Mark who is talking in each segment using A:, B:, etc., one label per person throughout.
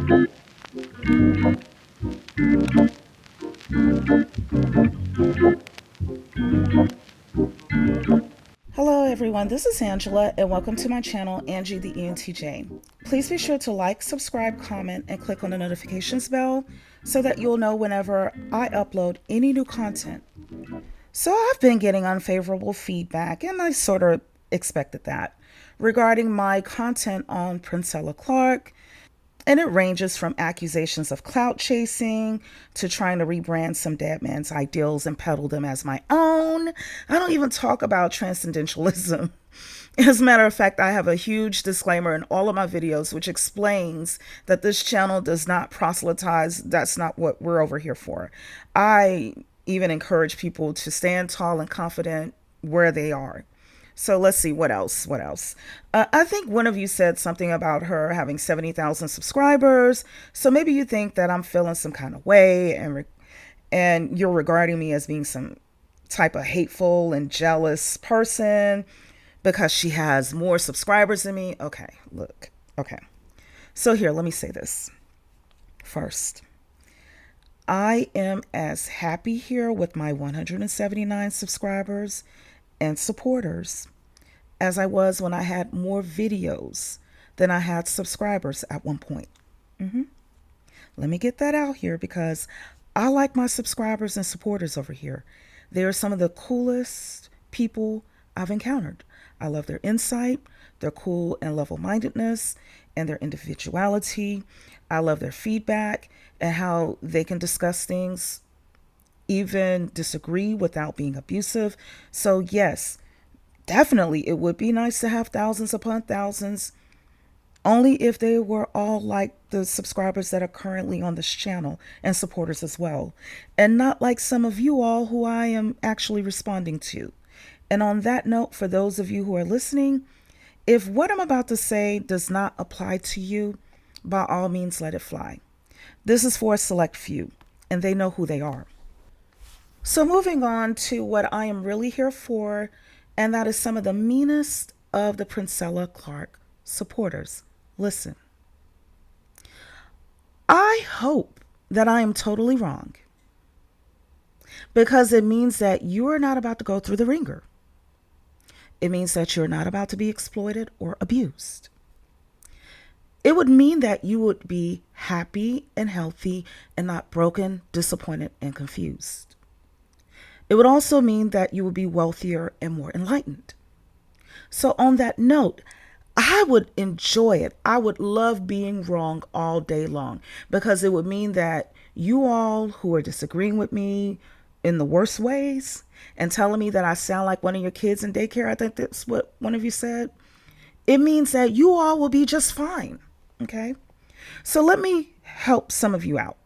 A: Hello everyone, this is Angela and welcome to my channel, Angie the ENTJ. Please be sure to like, subscribe, comment, and click on the notifications bell so that you'll know whenever I upload any new content. So I've been getting unfavorable feedback and I sort of expected that regarding my content on Princella Clark, and it ranges from accusations of clout chasing to trying to rebrand some dead man's ideals and peddle them as my own. I don't even talk about transcendentalism. As a matter of fact, I have a huge disclaimer in all of my videos which explains that this channel does not proselytize. That's not what we're over here for. I even encourage people to stand tall and confident where they are. So let's see, what else? I think one of you said something about her having 70,000 subscribers. So maybe you think that I'm feeling some kind of way and you're regarding me as being some type of hateful and jealous person because she has more subscribers than me. Okay, look. Okay. So here, let me say this. First, I am as happy here with my 179 subscribers and supporters as I was when I had more videos than I had subscribers at one point. Let me get that out here because I like my subscribers and supporters over here. They are some of the coolest people I've encountered. I love their insight, their cool and level-mindedness, and their individuality. I love their feedback and how they can discuss things, even disagree without being abusive. So yes, definitely it would be nice to have thousands upon thousands, only if they were all like the subscribers that are currently on this channel and supporters as well, and not like some of you all who I am actually responding to. And on that note, for those of you who are listening, if what I'm about to say does not apply to you, by all means let it fly. This is for a select few, and they know who they are. So moving on to what I am really here for, and that is some of the meanest of the Princella Clark supporters. Listen, I hope that I am totally wrong, because it means that you are not about to go through the ringer. It means that you're not about to be exploited or abused. It would mean that you would be happy and healthy and not broken, disappointed, and confused. It would also mean that you would be wealthier and more enlightened. So on that note, I would enjoy it. I would love being wrong all day long, because it would mean that you all who are disagreeing with me in the worst ways and telling me that I sound like one of your kids in daycare, I think that's what one of you said, it means that you all will be just fine. Okay? So let me help some of you out,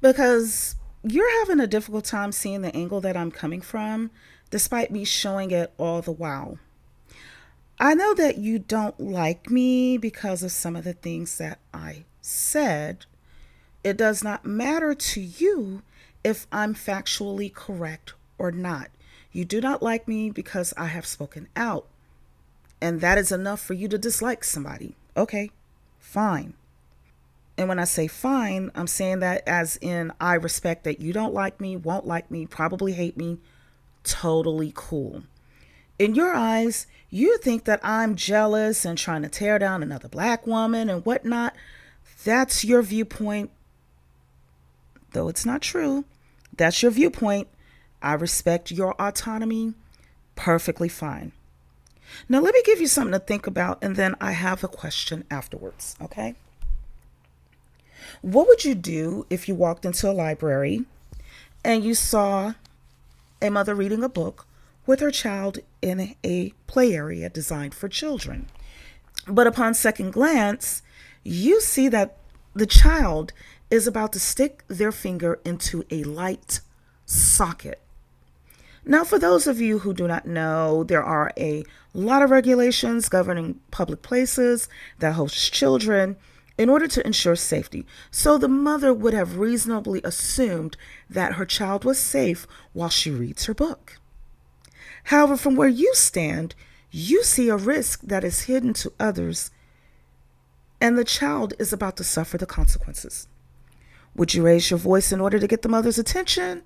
A: because you're having a difficult time seeing the angle that I'm coming from, despite me showing it all the while. I know that you don't like me because of some of the things that I said. It does not matter to you if I'm factually correct or not. You do not like me because I have spoken out, and that is enough for you to dislike somebody. Okay, fine. And when I say fine, I'm saying that as in I respect that you don't like me, won't like me, probably hate me. Totally cool. In your eyes, you think that I'm jealous and trying to tear down another black woman and whatnot. That's your viewpoint. Though it's not true, that's your viewpoint. I respect your autonomy. Perfectly fine. Now let me give you something to think about, and then I have a question afterwards, okay? What would you do if you walked into a library and you saw a mother reading a book with her child in a play area designed for children? But upon second glance, you see that the child is about to stick their finger into a light socket. Now, for those of you who do not know, there are a lot of regulations governing public places that host children in order to ensure safety. So the mother would have reasonably assumed that her child was safe while she reads her book. However, from where you stand, you see a risk that is hidden to others and the child is about to suffer the consequences. Would you raise your voice in order to get the mother's attention,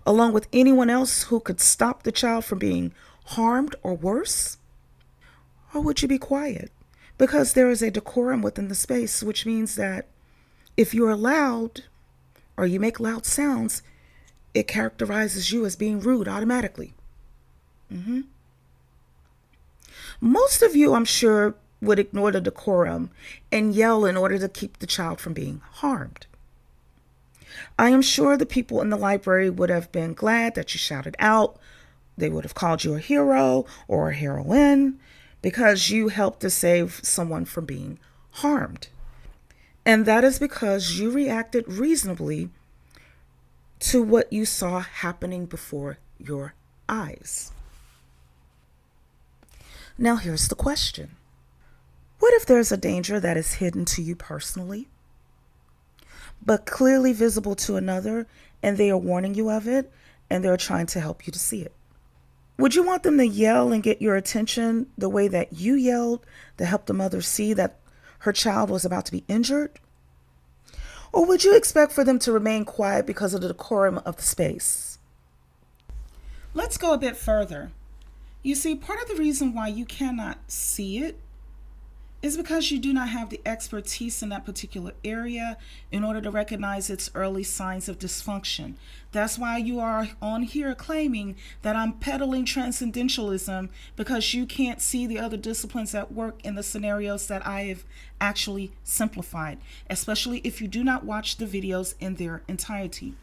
A: along with anyone else who could stop the child from being harmed or worse? Or would you be quiet? Because there is a decorum within the space, which means that if you are loud or you make loud sounds, it characterizes you as being rude automatically. Most of you, I'm sure, would ignore the decorum and yell in order to keep the child from being harmed. I am sure the people in the library would have been glad that you shouted out. They would have called you a hero or a heroine because you helped to save someone from being harmed. And that is because you reacted reasonably to what you saw happening before your eyes. Now here's the question. What if there's a danger that is hidden to you personally, but clearly visible to another, and they are warning you of it, and they're trying to help you to see it? Would you want them to yell and get your attention the way that you yelled to help the mother see that her child was about to be injured? Or would you expect for them to remain quiet because of the decorum of the space? Let's go a bit further. You see, part of the reason why you cannot see it is because you do not have the expertise in that particular area in order to recognize its early signs of dysfunction. That's why you are on here claiming that I'm peddling transcendentalism, because you can't see the other disciplines at work in the scenarios that I have actually simplified, especially if you do not watch the videos in their entirety.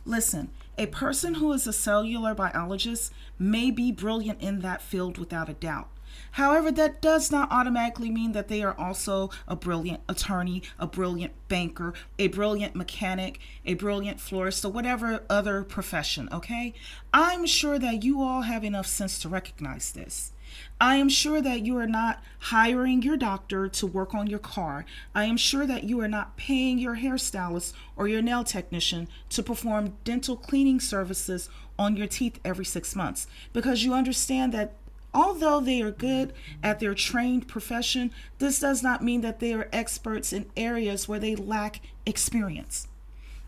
A: Listen, a person who is a cellular biologist may be brilliant in that field without a doubt. However, that does not automatically mean that they are also a brilliant attorney, a brilliant banker, a brilliant mechanic, a brilliant florist, or whatever other profession, okay? I'm sure that you all have enough sense to recognize this. I am sure that you are not hiring your doctor to work on your car. I am sure that you are not paying your hairstylist or your nail technician to perform dental cleaning services on your teeth every 6 months, because you understand that although they are good at their trained profession, this does not mean that they are experts in areas where they lack experience.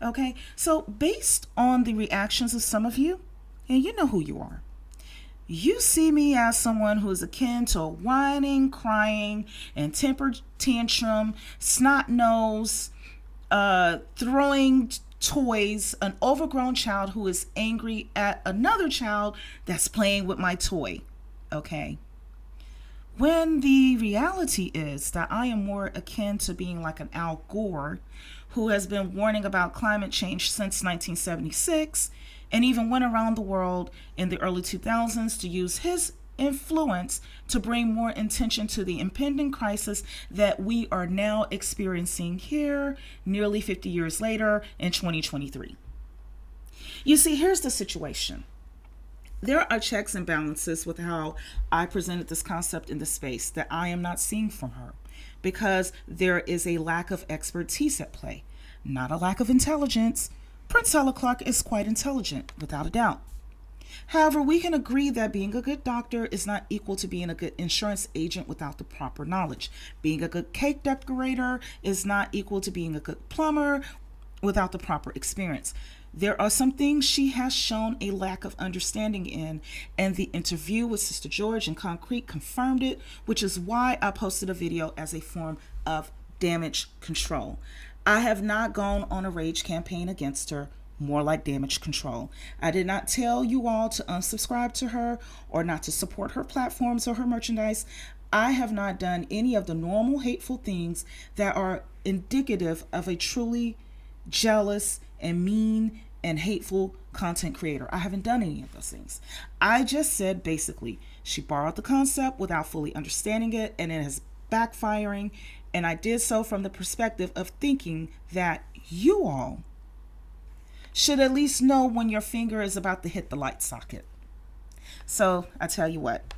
A: Okay, so based on the reactions of some of you, and you know who you are, you see me as someone who is akin to a whining, crying, and temper tantrum, snot nose, throwing toys, an overgrown child who is angry at another child that's playing with my toy. Okay. When the reality is that I am more akin to being like an Al Gore, who has been warning about climate change since 1976 and even went around the world in the early 2000s to use his influence to bring more attention to the impending crisis that we are now experiencing here nearly 50 years later in 2023. You see, here's the situation. There are checks and balances with how I presented this concept in the space that I am not seeing from her, because there is a lack of expertise at play, not a lack of intelligence. Princella Clark is quite intelligent, without a doubt. However, we can agree that being a good doctor is not equal to being a good insurance agent without the proper knowledge. Being a good cake decorator is not equal to being a good plumber without the proper experience. There are some things she has shown a lack of understanding in, and the interview with Sister George in Concrete confirmed it, which is why I posted a video as a form of damage control. I have not gone on a rage campaign against her, more like damage control. I did not tell you all to unsubscribe to her or not to support her platforms or her merchandise. I have not done any of the normal hateful things that are indicative of a truly jealous and mean and hateful content creator. I haven't done any of those things. I just said basically she borrowed the concept without fully understanding it, and it is backfiring, and I did so from the perspective of thinking that you all should at least know when your finger is about to hit the light socket. So I tell you what,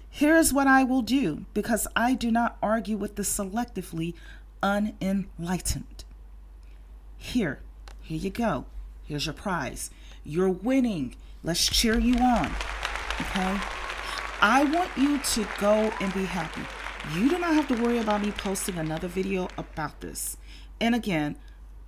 A: here's what I will do, because I do not argue with the selectively unenlightened. Here you go. Here's your prize. You're winning. Let's cheer you on. Okay? I want you to go and be happy. You do not have to worry about me posting another video about this. And again,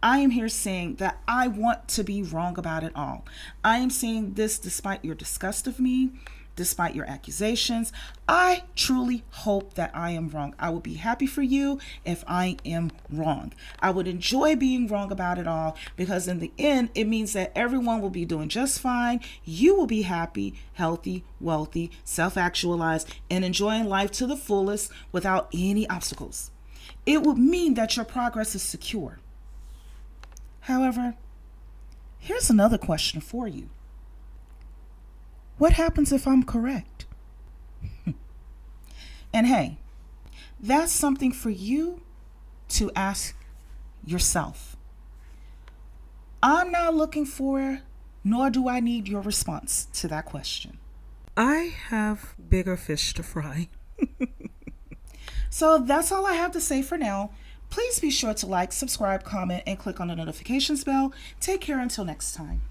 A: I am here saying that I want to be wrong about it all. I am saying this despite your disgust of me, despite your accusations. I truly hope that I am wrong. I would be happy for you if I am wrong. I would enjoy being wrong about it all, because in the end, it means that everyone will be doing just fine. You will be happy, healthy, wealthy, self-actualized, and enjoying life to the fullest without any obstacles. It would mean that your progress is secure. However, here's another question for you. What happens if I'm correct? And hey, that's something for you to ask yourself. I'm not looking for, nor do I need your response to that question. I have bigger fish to fry. So that's all I have to say for now. Please be sure to like, subscribe, comment, and click on the notifications bell. Take care until next time.